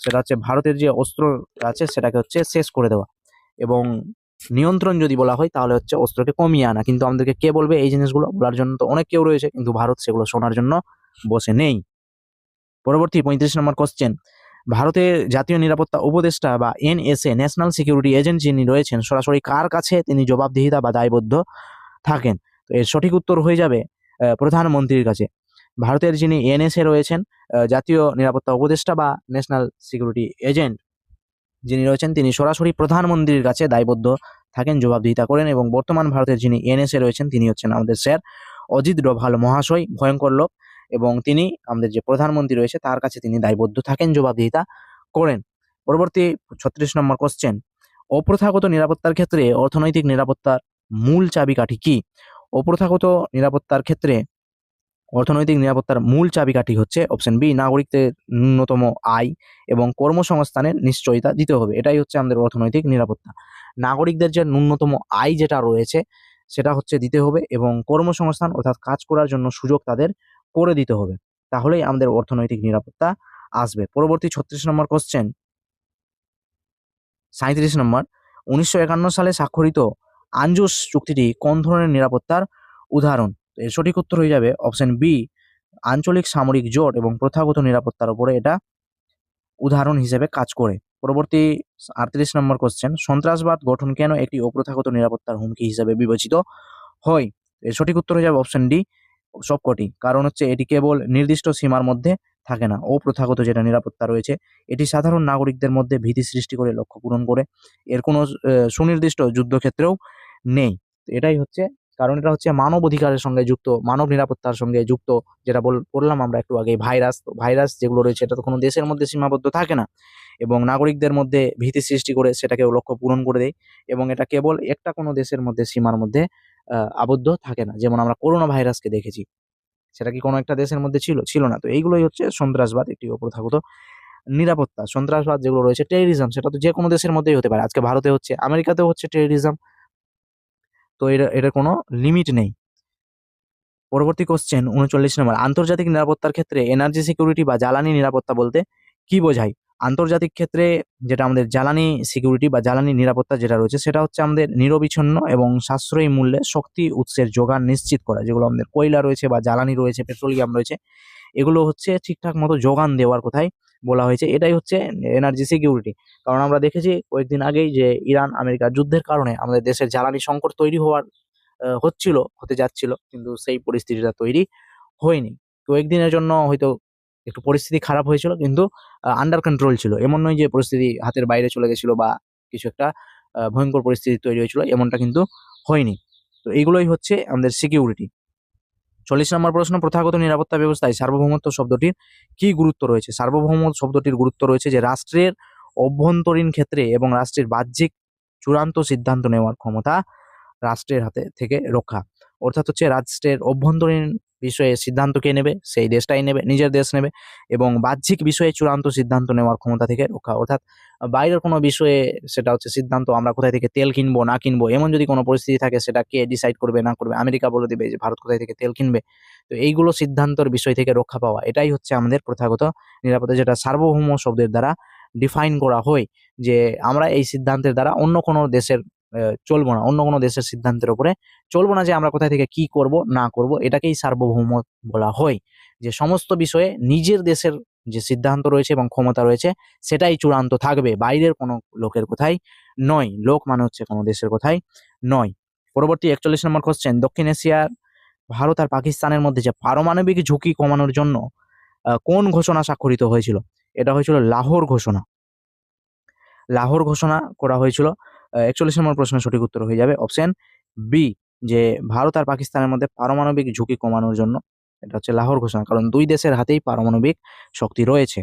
সেটা হচ্ছে ভারতের যে অস্ত্র আছে সেটাকে হচ্ছে শেষ করে দেওয়া। এবং নিয়ন্ত্রণ যদি বলা হয় তাহলে হচ্ছে অস্ত্রকে কমিয়ে আনা। কিন্তু আমাদেরকে কে বলবে এই জিনিসগুলো? বলার জন্য তো অনেক কেউ রয়েছে, কিন্তু ভারত সেগুলো শোনার জন্য বসে নেই। পরবর্তী 35 নম্বর কোশ্চেন, ভারতের জাতীয় নিরাপত্তা উপদেষ্টা বা এনএসএ, ন্যাশনাল সিকিউরিটি এজেন্ট যিনি রয়েছেন, সরাসরি কার কাছে তিনি জবাবদিহিতা বা দায়বদ্ধ থাকেন? তো এর সঠিক উত্তর হয়ে যাবে প্রধানমন্ত্রীর কাছে। ভারতের যিনি এনএসএ রয়েছেন, জাতীয় নিরাপত্তা উপদেষ্টা বা ন্যাশনাল সিকিউরিটি এজেন্ট যিনি রয়েছেন, তিনি সরাসরি প্রধানমন্ত্রীর কাছে দায়বদ্ধ থাকেন, জবাবদিহিতা করেন। এবং বর্তমান ভারতের যিনি এনএসএ রয়েছেন তিনি হচ্ছেন আমাদের স্যার অজিত ডোভাল মহাশয়, ভয়ঙ্কর লোক। এবং তিনি আমাদের যে প্রধানমন্ত্রী রয়েছে তার কাছে তিনি দায়বদ্ধ থাকেন, জবাবদিহিতা করেন। পরবর্তী 36 নম্বর কোশ্চেন, অপ্রথাগত নিরাপত্তার ক্ষেত্রে অর্থনৈতিক নিরাপত্তার মূল চাবিকাঠি কি? অপ্রথাগত নিরাপত্তার ক্ষেত্রে অর্থনৈতিক নিরাপত্তার মূল চাবিকাঠি হচ্ছে অপশন বি, নাগরিকদের ন্যূনতম আয় এবং কর্মসংস্থানের নিশ্চয়তা দিতে হবে। এটাই হচ্ছে আমাদের অর্থনৈতিক নিরাপত্তা। নাগরিকদের যে ন্যূনতম আয় যেটা রয়েছে সেটা হচ্ছে দিতে হবে, এবং কর্মসংস্থান অর্থাৎ কাজ করার জন্য সুযোগ তাদের করে দিতে হবে, তাহলেই আমাদের অর্থনৈতিক নিরাপত্তা আসবে। পরবর্তী 36 নম্বর কোশ্চেন, 37 নম্বর, 1951 সালে স্বাক্ষরিত আঞ্জুস চুক্তিটি কোন ধরনের নিরাপত্তার উদাহরণ? এর সঠিক উত্তর হয়ে যাবে অপশন বি, আঞ্চলিক সামরিক জোট এবং প্রথাগত নিরাপত্তার উপরে এটা উদাহরণ হিসেবে কাজ করে। পরবর্তী 38 নম্বর কোশ্চেন, সন্ত্রাসবাদ গঠন কেন একটি অপ্রথাগত নিরাপত্তার হুমকি হিসেবে বিবেচিত হয়? এর সঠিক উত্তর হয়ে যাবে অপশন ডি, সবকটি। কারণ হচ্ছে এটি কেবল নির্দিষ্ট সীমার মধ্যে থাকে না, অপ্রথাগত যেটা নিরাপত্তা রয়েছে এটি সাধারণ নাগরিকদের মধ্যে ভীতি সৃষ্টি করে লক্ষ্য পূরণ করে, এর কোনো সুনির্দিষ্ট যুদ্ধক্ষেত্রেও নেই। এটাই হচ্ছে কারণ, এটা হচ্ছে মানব অধিকারের সঙ্গে যুক্ত, মানব নিরাপত্তার সঙ্গে যুক্ত। যেটা বললাম আমরা একটু আগে, ভাইরাস, ভাইরাস যেগুলো রয়েছে এটা তো কোনো দেশের মধ্যে সীমাবদ্ধ থাকে না, এবং নাগরিকদের মধ্যে ভীতি সৃষ্টি করে সেটাকে লক্ষ্য পূরণ করে দেয়, এবং এটা কেবল একটা কোনো দেশের মধ্যে সীমার মধ্যে আবদ্ধ থাকে না। যেমন আমরা করোনা ভাইরাসকে দেখেছি, সেটা কি কোনো একটা দেশের মধ্যে ছিল না। তো এইগুলোই হচ্ছে সন্ত্রাসবাদ, একটি অপ্রথাগত নিরাপত্তা। সন্ত্রাসবাদ যেগুলো রয়েছে, টেররিজম, সেটা তো যে কোনো দেশের মধ্যেই হতে পারে। আজকে ভারতে হচ্ছে, আমেরিকাতেও হচ্ছে টেররিজম। তো এটার কোনো লিমিট নেই। পরবর্তী কোশ্চেন 39 নম্বর, আন্তর্জাতিক নিরাপত্তার ক্ষেত্রে এনার্জি সিকিউরিটি বা জ্বালানি নিরাপত্তা বলতে কি বোঝায়? আন্তর্জাতিক ক্ষেত্রে যেটা আমাদের জ্বালানি সিকিউরিটি বা জ্বালানি নিরাপত্তা যেটা রয়েছে সেটা হচ্ছে আমাদের নিরবিচ্ছিন্ন এবং সাশ্রয়ী মূল্যে শক্তি উৎসের যোগান নিশ্চিত করা। যেগুলো আমাদের কয়লা রয়েছে বা জ্বালানি রয়েছে, পেট্রোলিয়াম রয়েছে, এগুলো হচ্ছে ঠিকঠাক মতো যোগান দেওয়ার কথাই বলা হয়েছে। এটাই হচ্ছে এনার্জি সিকিউরিটি। কারণ আমরা দেখেছি কয়েকদিন আগেই যে ইরান আমেরিকার যুদ্ধের কারণে আমাদের দেশের জ্বালানি সংকট তৈরি হতে যাচ্ছিল, কিন্তু সেই পরিস্থিতিটা তৈরি হয়নি। কয়েকদিনের জন্য হয়তো একটু পরিস্থিতি খারাপ হয়েছিল, কিন্তু আন্ডার কন্ট্রোল ছিল। এমন নয় যে পরিস্থিতি হাতের বাইরে চলে গেছিল বা কিছু একটা ভয়ঙ্কর পরিস্থিতি তৈরি হয়েছিল, এমনটা কিন্তু হয়নি। তো এইগুলোই হচ্ছে আমাদের সিকিউরিটি। 40 নম্বর প্রশ্ন, প্রথাগত নিরাপত্তা ব্যবস্থায় সার্বভৌমত্ব শব্দটির কি গুরুত্ব রয়েছে? সার্বভৌম শব্দটির গুরুত্ব রয়েছে যে রাষ্ট্রের অভ্যন্তরীণ ক্ষেত্রে এবং রাষ্ট্রের বাহ্যিক চূড়ান্ত সিদ্ধান্ত নেওয়ার ক্ষমতা রাষ্ট্রের হাতে থেকে রক্ষা। অর্থাৎ হচ্ছে রাষ্ট্রের অভ্যন্তরীণ বিষয়ে সিদ্ধান্ত কে নেবে, সেই দেশটাই নেবে, নিজের দেশ নেবে, এবং বাহ্যিক বিষয়ে চূড়ান্ত সিদ্ধান্ত নেওয়ার ক্ষমতা থেকে রক্ষা। অর্থাৎ বাইরের কোনো বিষয়ে সেটা হচ্ছে সিদ্ধান্ত, আমরা কোথায় থেকে তেল কিনবো না কিনবো, এমন যদি কোনো পরিস্থিতি থাকে, সেটা কে ডিসাইড করবে না করবে, আমেরিকা বলে দেবে যে ভারত কোথায় থেকে তেল কিনবে। তো এইগুলো সিদ্ধান্তর বিষয় থেকে রক্ষা পাওয়া, এটাই হচ্ছে আমাদের প্রথাগত নিরাপত্তা, যেটা সার্বভৌম শব্দের দ্বারা ডিফাইন করা হয়, যে আমরা এই সিদ্ধান্তের দ্বারা অন্য কোনো দেশের চলবো না, অন্য কোনো দেশের সিদ্ধান্তের উপরে চলবো না, যে আমরা কোথায় থেকে কি করব না করব, এটাকেই সার্বভৌম বলা হয়। যে সমস্ত বিষয়ে নিজের দেশের যে সিদ্ধান্ত রয়েছে এবং ক্ষমতা রয়েছে সেটাই চূড়ান্ত থাকবে, বাইরের কোনো লোকের কথাই নয়। লোক মানে হচ্ছে কোনো দেশের কথাই নয়। পরবর্তী 41 নম্বর কোশ্চেন, দক্ষিণ এশিয়ার ভারত আর পাকিস্তানের মধ্যে যে পারমাণবিক ঝুঁকি কমানোর জন্য কোন ঘোষণা স্বাক্ষরিত হয়েছিল? এটা হয়েছিল লাহোর ঘোষণা। লাহোর ঘোষণা করা হয়েছিল। 41 নম্বর প্রশ্নের সঠিক উত্তর হয়ে যাবে অপশন বি, যে ভারত আর পাকিস্তানের মধ্যে পারমাণবিক ঝুঁকি কমানোর জন্য এটা হচ্ছে লাহোর ঘোষণা, কারণ দুই দেশের হাতেই পারমাণবিক শক্তি রয়েছে।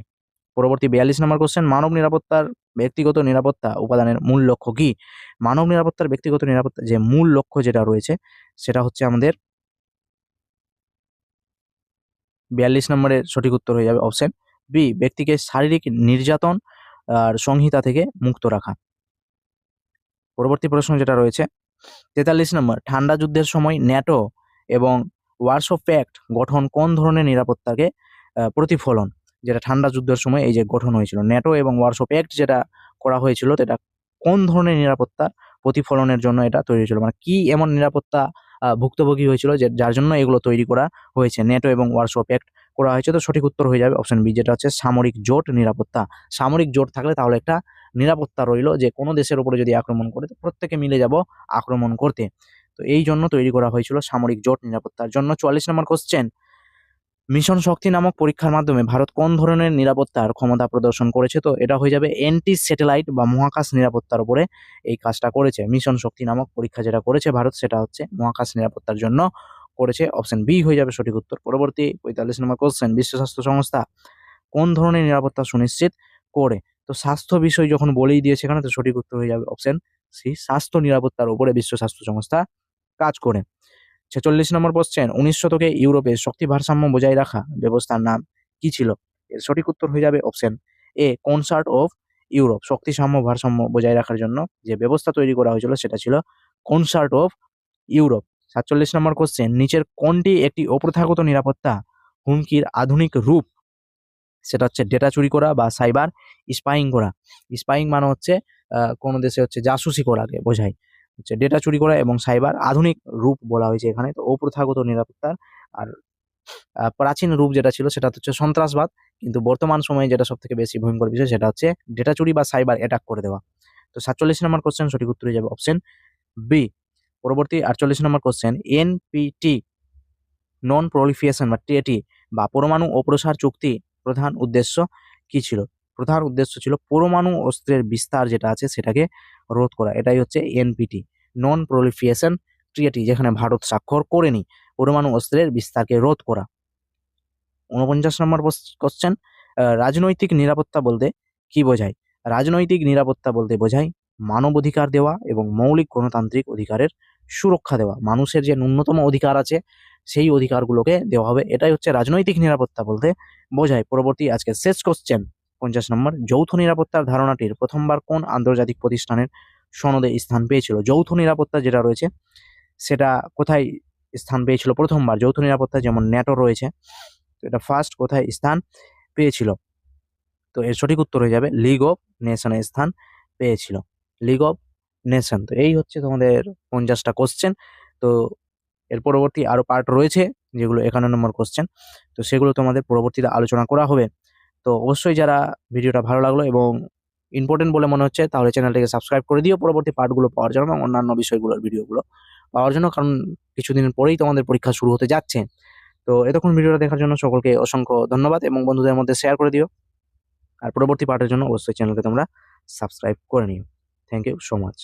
পরবর্তী 42 নম্বর কোশ্চেন, মানব নিরাপত্তার ব্যক্তিগত নিরাপত্তা উপাদানের মূল লক্ষ্য কি? মানব নিরাপত্তার ব্যক্তিগত নিরাপত্তা যে মূল লক্ষ্য যেটা রয়েছে সেটা হচ্ছে আমাদের 42 নম্বরের সঠিক উত্তর হয়ে যাবে অপশন বি, ব্যক্তিকে শারীরিক নির্যাতন আর সংহিতা থেকে মুক্ত রাখা। পরবর্তী প্রশ্ন যেটা রয়েছে 43 নম্বর, ঠান্ডা যুদ্ধের সময় ন্যাটো এবং ওয়ারশো প্যাক্ট গঠন কোন ধরনের নিরাপত্তাকে প্রতিফলন? যেটা ঠান্ডা যুদ্ধের সময় এই যে গঠন হয়েছিল ন্যাটো এবং ওয়ারশো প্যাক্ট, যেটা করা হয়েছিল, এটা কোন ধরনের নিরাপত্তা প্রতিফলনের জন্য এটা তৈরি হয়েছিল, মানে কি এমন নিরাপত্তা ভুক্তভোগী হয়েছিল যে যার জন্য এগুলো তৈরি করা হয়েছে, ন্যাটো এবং ওয়ারশো প্যাক্ট করা হয়েছে? তো সঠিক উত্তর হয়ে যাবে অপশন বি, যেটা হচ্ছে সামরিক জোট নিরাপত্তা। সামরিক জোট থাকলে তাহলে একটা নিরাপত্তা রইল, যে কোনো দেশের উপরে যদি আক্রমণ করে তো প্রত্যেকে মিলে যাব আক্রমণ করতে। তো এই জন্য তৈরি করা হয়েছিল সামরিক জোট নিরাপত্তার জন্য। 44 নম্বর কোশ্চেন, মিশন শক্তি নামক পরীক্ষার মাধ্যমে ভারত কোন ধরনের নিরাপত্তার ক্ষমতা প্রদর্শন করেছে? তো এটা হয়ে যাবে অ্যান্টি স্যাটেলাইট বা মহাকাশ নিরাপত্তার উপরে এই কাজটা করেছে। মিশন শক্তি নামক পরীক্ষা যেটা করেছে ভারত, সেটা হচ্ছে মহাকাশ নিরাপত্তার জন্য করেছে। অপশন বি হয়ে যাবে সঠিক উত্তর। পরবর্তী 45 নম্বর কোশ্চেন, বিশ্ব স্বাস্থ্য সংস্থা কোন ধরনের নিরাপত্তা সুনিশ্চিত করে? তো স্বাস্থ্য বিষয় যখন বলেই দিয়েছে এখানে, তো সঠিক উত্তর হয়ে যাবে অপশন সি, স্বাস্থ্য নিরাপত্তার উপরে বিশ্ব স্বাস্থ্য সংস্থা কাজ করে। 46 নম্বর কোশ্চেন, 19 শতকে ইউরোপে শক্তি ভারসাম্য বজায় রাখা ব্যবস্থার নাম কি ছিল? এর সঠিক উত্তর হয়ে যাবে option A, concert of Europe. শক্তি ভারসাম্য বজায় রাখার জন্য যে ব্যবস্থা তৈরি করা হয়েছিল সেটা ছিল concert of Europe. 47 number question, নিচের কোনটি একটি অপ্রথাগত নিরাপত্তা হুমকির আধুনিক রূপ? সেটা হচ্ছে ডেটা চুরি করা বা সাইবার স্পাইং করা। স্পাইং মানে হচ্ছে কোনো দেশে হচ্ছে জাসুসি করাকে বোঝায়, হচ্ছে ডেটা চুরি করা এবং সাইবার আধুনিক রূপ বলা হয়েছে এখানে। তো অপ্রথাগত নিরাপত্তার আর প্রাচীন রূপ যেটা ছিল সেটা হচ্ছে সন্ত্রাসবাদ, কিন্তু বর্তমান সময়ে যেটা সব থেকে বেশি ভয়ঙ্কর বিষয় সেটা হচ্ছে ডেটা চুরি বা সাইবার অ্যাটাক করে দেওয়া। তো 47 নম্বর কোশ্চেন সঠিক উত্তর হয়ে যাবে অপশন বি। পরবর্তী 48 নম্বর কোশ্চেন, এনপিটি নন প্রলিফিয়েশন বা টিএটি বা পরমাণু অপ্রসার চুক্তি প্রধান উদ্দেশ্য কি ছিল? প্রধান উদ্দেশ্য ছিল পরমাণু অস্ত্রের বিস্তার যেটা আছে সেটাকে রোধ করা। এটাই হচ্ছে এনপিটি, নন প্রলিফিয়েশন ট্রিটি, যেখানে ভারত স্বাক্ষর করেনি, পরমাণু অস্ত্রের বিস্তারকে রোধ করা। 49 নম্বর কোশ্চেন, রাজনৈতিক নিরাপত্তা বলতে কি বোঝায়? রাজনৈতিক নিরাপত্তা বলতে বোঝায় মানবাধিকার দেওয়া এবং মৌলিক গণতান্ত্রিক অধিকারের সুরক্ষা দেওয়া। মানুষের যে ন্যূনতম অধিকার আছে সেই অধিকারগুলোকে দেওয়া হবে, এটাই হচ্ছে রাজনৈতিক নিরাপত্তা বলতে বোঝায়। পরবর্তী আজকে শেষ কোশ্চেন 50 নম্বর, যৌথ নিরাপত্তার ধারণাটির প্রথমবার কোন আন্তর্জাতিক প্রতিষ্ঠানের সনদে স্থান পেয়েছিল? যৌথ নিরাপত্তা যেটা রয়েছে সেটা কোথায় স্থান পেয়েছিল প্রথমবার? যৌথ নিরাপত্তা যেমন ন্যাটো রয়েছে, তো এটা ফার্স্ট কোথায় স্থান পেয়েছিল? তো এর সঠিক উত্তর হয়ে যাবে লিগ অফ নেশনে স্থান পেয়েছিল, লিগ অফ নেশন। তো এই হচ্ছে তোমাদের 50টা কোশ্চেন। তো এর পরবর্তী আরো পার্ট রয়েছে যেগুলো 51 নম্বর কোশ্চেন, তো সেগুলো তোমাদের পরবর্তীতে আলোচনা করা হবে। তো অবশ্যই যারা ভিডিওটা ভালো লাগলো এবং ইম্পর্টেন্ট বলে মনে হচ্ছে তাহলে চ্যানেলটিকে সাবস্ক্রাইব করে দিও পরবর্তী পার্টগুলো পাওয়ার জন্য এবং অন্যান্য বিষয়গুলোর ভিডিওগুলো পাওয়ার জন্য, কারণ কিছুদিন পরেই তোমাদের পরীক্ষা শুরু হতে যাচ্ছে। তো এতক্ষণ ভিডিওটা দেখার জন্য সকলকে অসংখ্য ধন্যবাদ এবং বন্ধুদের মধ্যে শেয়ার করে দিও। আর পরবর্তী পার্টের জন্য অবশ্যই চ্যানেলকে তোমরা সাবস্ক্রাইব করে নিও। Thank you so much.